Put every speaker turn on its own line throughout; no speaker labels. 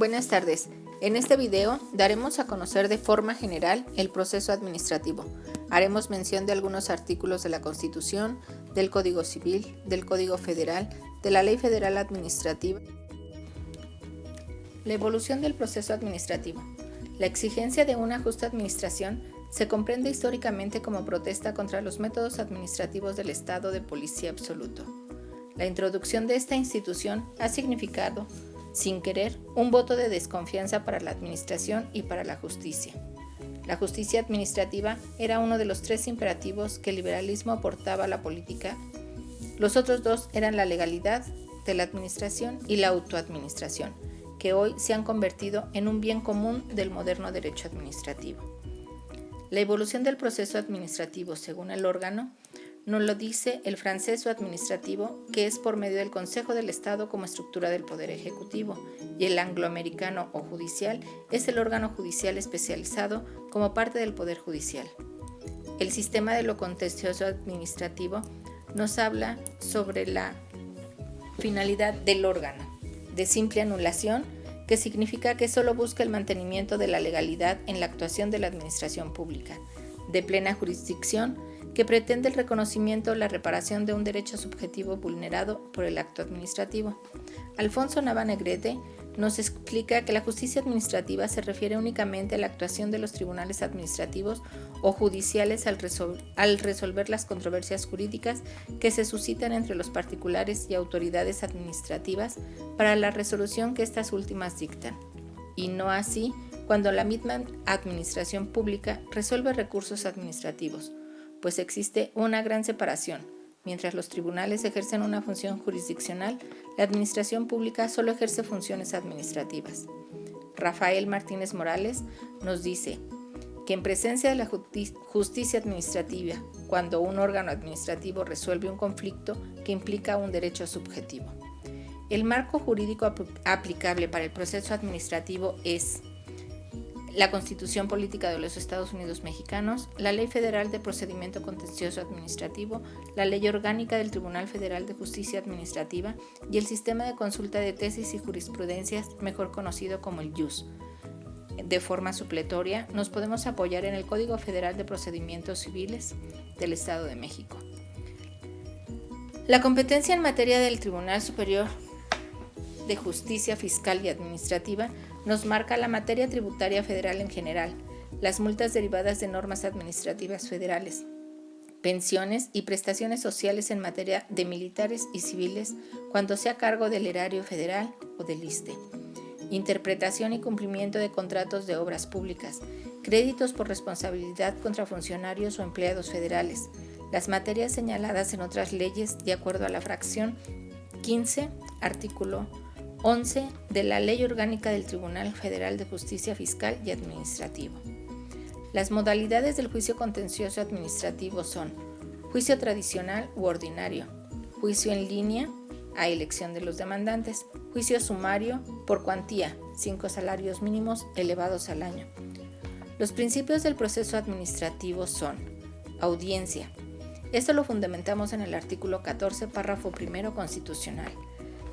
Buenas tardes. En este video daremos a conocer de forma general el proceso administrativo. Haremos mención de algunos artículos de la Constitución, del Código Civil, del Código Federal, de la Ley Federal Administrativa. La evolución del proceso administrativo. La exigencia de una justa administración se comprende históricamente como protesta contra los métodos administrativos del Estado de policía absoluto. La introducción de esta institución ha significado, sin querer, un voto de desconfianza para la administración y para la justicia. La justicia administrativa era uno de los tres imperativos que el liberalismo aportaba a la política. Los otros dos eran la legalidad de la administración y la autoadministración, que hoy se han convertido en un bien común del moderno derecho administrativo. La evolución del proceso administrativo, según el órgano, nos lo dice el francés administrativo, que es por medio del Consejo del Estado como estructura del Poder Ejecutivo, y el angloamericano o judicial es el órgano judicial especializado como parte del Poder Judicial. El sistema de lo contencioso administrativo nos habla sobre la finalidad del órgano, de simple anulación, que significa que solo busca el mantenimiento de la legalidad en la actuación de la administración pública, de plena jurisdicción, que pretende el reconocimiento o la reparación de un derecho subjetivo vulnerado por el acto administrativo. Alfonso Nava Negrete nos explica que la justicia administrativa se refiere únicamente a la actuación de los tribunales administrativos o judiciales al resolver las controversias jurídicas que se suscitan entre los particulares y autoridades administrativas para la resolución que estas últimas dictan, y no así cuando la misma administración pública resuelve recursos administrativos, pues existe una gran separación. Mientras los tribunales ejercen una función jurisdiccional, la administración pública solo ejerce funciones administrativas. Rafael Martínez Morales nos dice que en presencia de la justicia administrativa, cuando un órgano administrativo resuelve un conflicto que implica un derecho subjetivo, el marco jurídico aplicable para el proceso administrativo es la Constitución Política de los Estados Unidos Mexicanos, la Ley Federal de Procedimiento Contencioso Administrativo, la Ley Orgánica del Tribunal Federal de Justicia Administrativa y el Sistema de Consulta de Tesis y Jurisprudencias, mejor conocido como el JUS. De forma supletoria, nos podemos apoyar en el Código Federal de Procedimientos Civiles del Estado de México. La competencia en materia del Tribunal Superior de Justicia Fiscal y Administrativa nos marca la materia tributaria federal en general, las multas derivadas de normas administrativas federales, pensiones y prestaciones sociales en materia de militares y civiles cuando sea a cargo del erario federal o del ISSSTE, interpretación y cumplimiento de contratos de obras públicas, créditos por responsabilidad contra funcionarios o empleados federales, las materias señaladas en otras leyes de acuerdo a la fracción 15, artículo 11 de la Ley Orgánica del Tribunal Federal de Justicia Fiscal y Administrativo. Las modalidades del juicio contencioso administrativo son juicio tradicional u ordinario, juicio en línea a elección de los demandantes, juicio sumario por cuantía, 5 salarios mínimos elevados al año. Los principios del proceso administrativo son audiencia. Esto lo fundamentamos en el artículo 14, párrafo primero constitucional.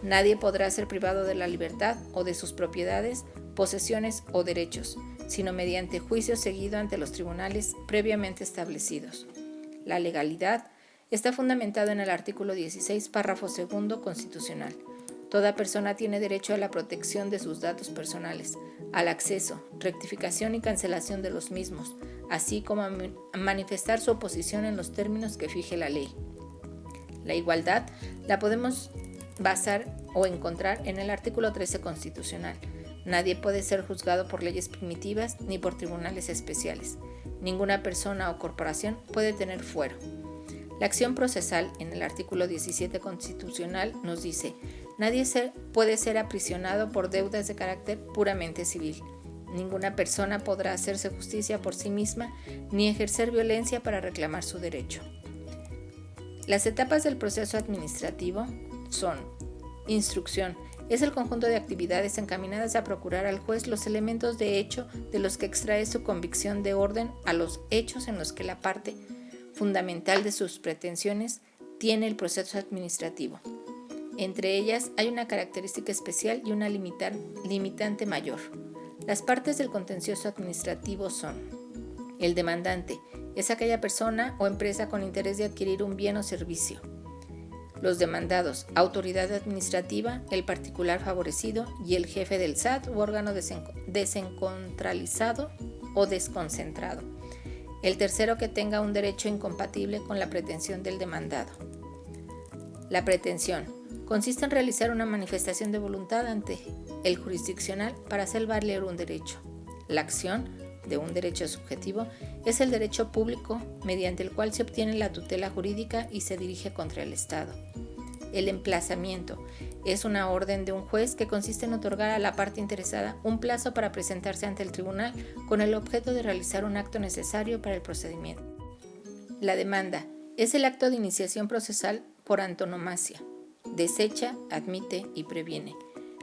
Nadie podrá ser privado de la libertad o de sus propiedades, posesiones o derechos, sino mediante juicio seguido ante los tribunales previamente establecidos. La legalidad está fundamentado en el artículo 16, párrafo segundo constitucional. Toda persona tiene derecho a la protección de sus datos personales, al acceso, rectificación y cancelación de los mismos, así como a manifestar su oposición en los términos que fije la ley. La igualdad la podemos basar o encontrar en el artículo 13 constitucional. Nadie puede ser juzgado por leyes primitivas ni por tribunales especiales. Ninguna persona o corporación puede tener fuero. La acción procesal en el artículo 17 constitucional nos dice: nadie puede ser aprisionado por deudas de carácter puramente civil. Ninguna persona podrá hacerse justicia por sí misma ni ejercer violencia para reclamar su derecho. Las etapas del proceso administrativo son: instrucción. Es el conjunto de actividades encaminadas a procurar al juez los elementos de hecho de los que extrae su convicción de orden a los hechos en los que la parte fundamental de sus pretensiones tiene el proceso administrativo. Entre ellas hay una característica especial y una limitante mayor. Las partes del contencioso administrativo son: el demandante es aquella persona o empresa con interés de adquirir un bien o servicio. Los demandados, autoridad administrativa, el particular favorecido y el jefe del SAT u órgano descentralizado o desconcentrado. El tercero que tenga un derecho incompatible con la pretensión del demandado. La pretensión consiste en realizar una manifestación de voluntad ante el jurisdiccional para hacer valer un derecho. La acción de un derecho subjetivo es el derecho público mediante el cual se obtiene la tutela jurídica y se dirige contra el Estado. El emplazamiento es una orden de un juez que consiste en otorgar a la parte interesada un plazo para presentarse ante el tribunal con el objeto de realizar un acto necesario para el procedimiento. La demanda es el acto de iniciación procesal por antonomasia. Desecha, admite y previene.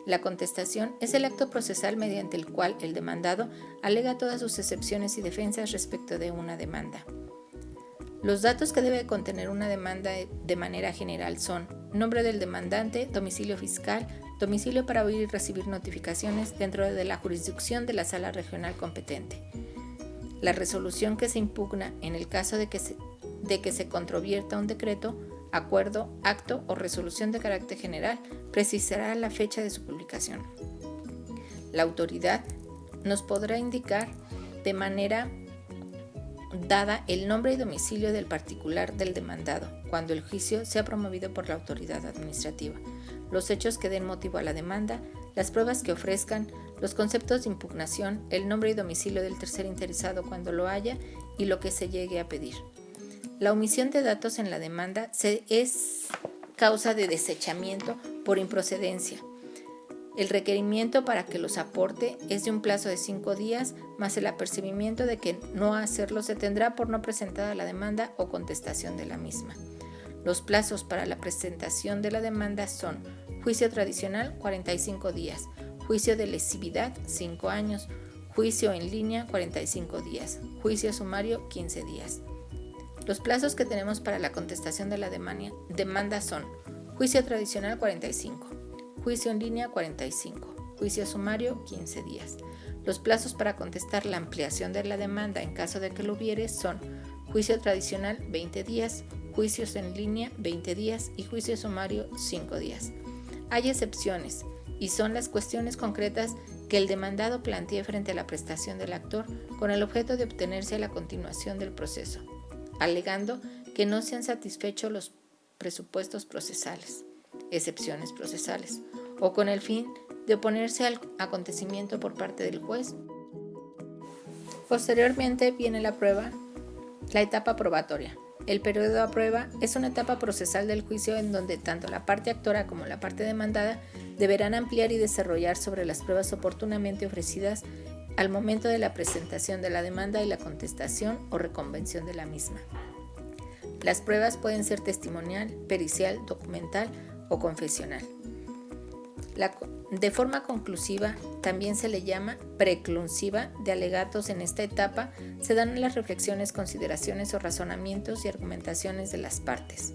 La contestación es el acto procesal mediante el cual el demandado alega todas sus excepciones y defensas respecto de una demanda. Los datos que debe contener una demanda de manera general son: nombre del demandante, domicilio fiscal, domicilio para oír y recibir notificaciones dentro de la jurisdicción de la sala regional competente. La resolución que se impugna en el caso de que se controvierta un decreto, acuerdo, acto o resolución de carácter general, precisará la fecha de su publicación. La autoridad nos podrá indicar de manera dada el nombre y domicilio del particular del demandado, cuando el juicio sea promovido por la autoridad administrativa, los hechos que den motivo a la demanda, las pruebas que ofrezcan, los conceptos de impugnación, el nombre y domicilio del tercer interesado cuando lo haya y lo que se llegue a pedir. La omisión de datos en la demanda es causa de desechamiento por improcedencia. El requerimiento para que los aporte es de un plazo de 5 días, más el apercibimiento de que no hacerlo se tendrá por no presentada la demanda o contestación de la misma. Los plazos para la presentación de la demanda son: juicio tradicional, 45 días, juicio de lesividad, 5 años, juicio en línea, 45 días, juicio sumario, 15 días. Los plazos que tenemos para la contestación de la demanda son: juicio tradicional, 45, juicio en línea, 45, juicio sumario, 15 días. Los plazos para contestar la ampliación de la demanda en caso de que lo hubiere son: juicio tradicional, 20 días, juicios en línea, 20 días y juicio sumario, 5 días. Hay excepciones y son las cuestiones concretas que el demandado plantee frente a la prestación del actor con el objeto de obtenerse la continuación del proceso, alegando que no se han satisfecho los presupuestos procesales, excepciones procesales, o con el fin de oponerse al acontecimiento por parte del juez. Posteriormente viene la etapa probatoria. El periodo a prueba es una etapa procesal del juicio en donde tanto la parte actora como la parte demandada deberán ampliar y desarrollar sobre las pruebas oportunamente ofrecidas al momento de la presentación de la demanda y la contestación o reconvención de la misma. Las pruebas pueden ser testimonial, pericial, documental o confesional. De forma conclusiva, también se le llama preclusiva de alegatos. En esta etapa se dan las reflexiones, consideraciones o razonamientos y argumentaciones de las partes.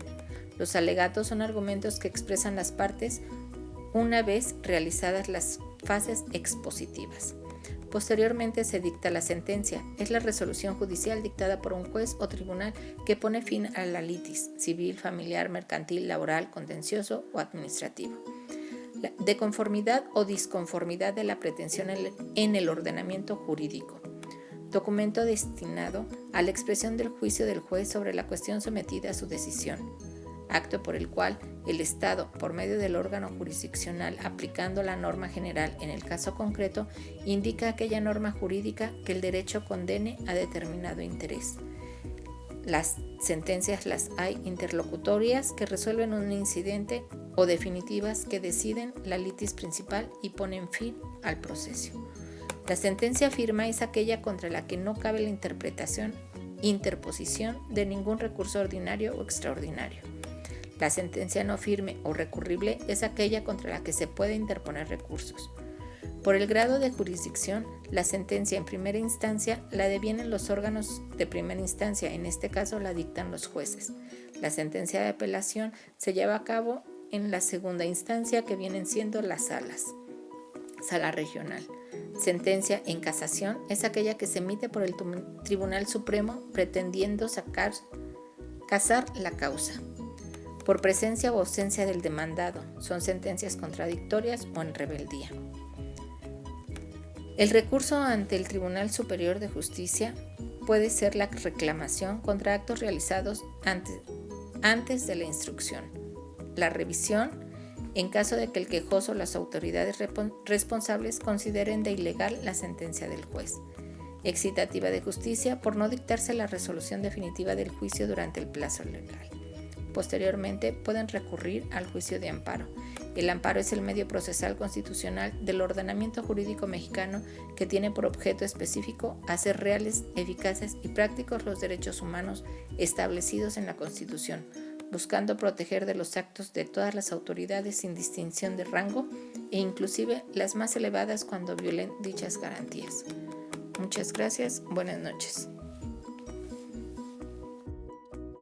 Los alegatos son argumentos que expresan las partes una vez realizadas las fases expositivas. Posteriormente se dicta la sentencia. Es la resolución judicial dictada por un juez o tribunal que pone fin a la litis civil, familiar, mercantil, laboral, contencioso o administrativo. De conformidad o disconformidad de la pretensión en el ordenamiento jurídico. Documento destinado a la expresión del juicio del juez sobre la cuestión sometida a su decisión. Acto por el cual el Estado, por medio del órgano jurisdiccional, aplicando la norma general en el caso concreto, indica aquella norma jurídica que el derecho condene a determinado interés. Las sentencias las hay interlocutorias que resuelven un incidente o definitivas que deciden la litis principal y ponen fin al proceso. La sentencia firme es aquella contra la que no cabe la interposición de ningún recurso ordinario o extraordinario. La sentencia no firme o recurrible es aquella contra la que se puede interponer recursos. Por el grado de jurisdicción, la sentencia en primera instancia la devienen los órganos de primera instancia, en este caso la dictan los jueces. La sentencia de apelación se lleva a cabo en la segunda instancia, que vienen siendo las salas. Sala regional. Sentencia en casación es aquella que se emite por el Tribunal Supremo pretendiendo casar la causa. Por presencia o ausencia del demandado, son sentencias contradictorias o en rebeldía. El recurso ante el Tribunal Superior de Justicia puede ser la reclamación contra actos realizados antes de la instrucción. La revisión, en caso de que el quejoso o las autoridades responsables consideren de ilegal la sentencia del juez. Excitativa de justicia, por no dictarse la resolución definitiva del juicio durante el plazo legal. Posteriormente, pueden recurrir al juicio de amparo. El amparo es el medio procesal constitucional del ordenamiento jurídico mexicano que tiene por objeto específico hacer reales, eficaces y prácticos los derechos humanos establecidos en la Constitución, buscando proteger de los actos de todas las autoridades sin distinción de rango e inclusive las más elevadas cuando violen dichas garantías. Muchas gracias. Buenas noches.